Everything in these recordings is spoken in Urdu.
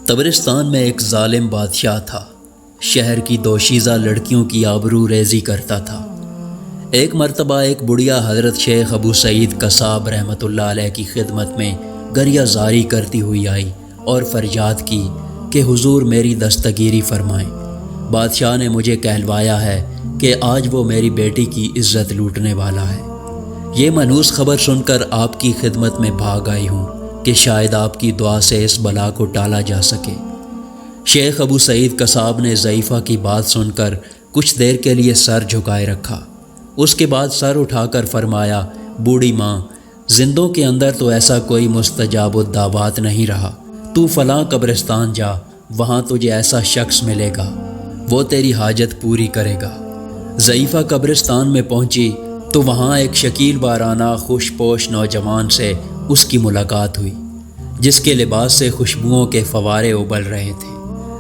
طبرستان میں ایک ظالم بادشاہ تھا۔ شہر کی دوشیزہ لڑکیوں کی آبرو ریزی کرتا تھا۔ ایک مرتبہ ایک بڑھیا حضرت شیخ ابو سعید قصاب رحمۃ اللہ علیہ کی خدمت میں گریہ زاری کرتی ہوئی آئی اور فریاد کی کہ حضور میری دستگیری فرمائیں۔ بادشاہ نے مجھے کہلوایا ہے کہ آج وہ میری بیٹی کی عزت لوٹنے والا ہے۔ یہ منحوس خبر سن کر آپ کی خدمت میں بھاگ آئی ہوں کہ شاید آپ کی دعا سے اس بلا کو ٹالا جا سکے۔ شیخ ابو سعید قصاب نے ضعیفہ کی بات سن کر کچھ دیر کے لیے سر جھکائے رکھا۔ اس کے بعد سر اٹھا کر فرمایا، بوڑھی ماں، زندوں کے اندر تو ایسا کوئی مستجاب الدعوات نہیں رہا۔ تو فلاں قبرستان جا، وہاں تجھے ایسا شخص ملے گا، وہ تیری حاجت پوری کرے گا۔ ضعیفہ قبرستان میں پہنچی تو وہاں ایک شکیل بارانہ خوش پوش نوجوان سے اس کی ملاقات ہوئی، جس کے لباس سے خوشبوؤں کے فوارے ابل رہے تھے۔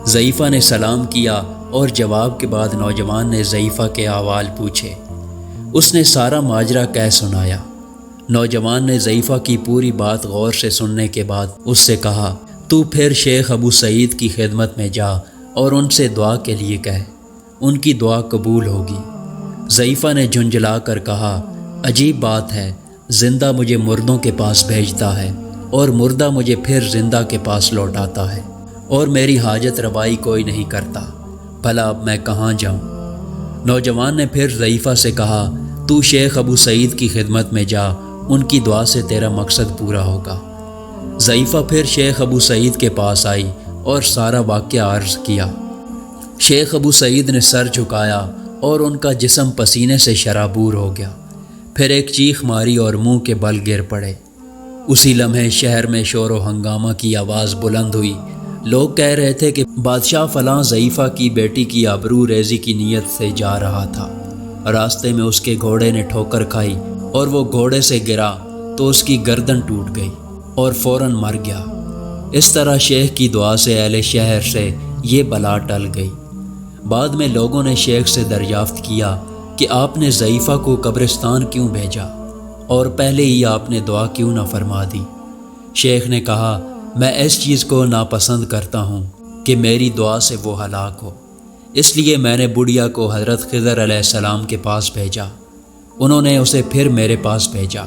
ضعیفہ نے سلام کیا اور جواب کے بعد نوجوان نے ضعیفہ کے احوال پوچھے۔ اس نے سارا ماجرا کہہ سنایا۔ نوجوان نے ضعیفہ کی پوری بات غور سے سننے کے بعد اس سے کہا، تو پھر شیخ ابو سعید کی خدمت میں جا اور ان سے دعا کے لیے کہہ، ان کی دعا قبول ہوگی۔ ضعیفہ نے جھنجھلا کر کہا، عجیب بات ہے، زندہ مجھے مردوں کے پاس بھیجتا ہے اور مردہ مجھے پھر زندہ کے پاس لوٹاتا ہے، اور میری حاجت روائی کوئی نہیں کرتا، بھلا اب میں کہاں جاؤں؟ نوجوان نے پھر ضعیفہ سے کہا، تو شیخ ابو سعید کی خدمت میں جا، ان کی دعا سے تیرا مقصد پورا ہوگا۔ ضعیفہ پھر شیخ ابو سعید کے پاس آئی اور سارا واقعہ عرض کیا۔ شیخ ابو سعید نے سر جھکایا اور ان کا جسم پسینے سے شرابور ہو گیا، پھر ایک چیخ ماری اور منہ کے بل گر پڑے۔ اسی لمحے شہر میں شور و ہنگامہ کی آواز بلند ہوئی۔ لوگ کہہ رہے تھے کہ بادشاہ فلاں ضعیفہ کی بیٹی کی آبرو ریزی کی نیت سے جا رہا تھا۔ راستے میں اس کے گھوڑے نے ٹھوکر کھائی اور وہ گھوڑے سے گرا تو اس کی گردن ٹوٹ گئی اور فوراً مر گیا۔ اس طرح شیخ کی دعا سے اہل شہر سے یہ بلا ٹل گئی۔ بعد میں لوگوں نے شیخ سے دریافت کیا کہ آپ نے ضعیفہ کو قبرستان کیوں بھیجا اور پہلے ہی آپ نے دعا کیوں نہ فرما دی؟ شیخ نے کہا، میں اس چیز کو ناپسند کرتا ہوں کہ میری دعا سے وہ ہلاک ہو، اس لیے میں نے بڑھیا کو حضرت خضر علیہ السلام کے پاس بھیجا۔ انہوں نے اسے پھر میرے پاس بھیجا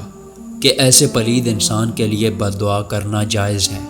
کہ ایسے پلید انسان کے لیے بد دعا کرنا جائز ہے۔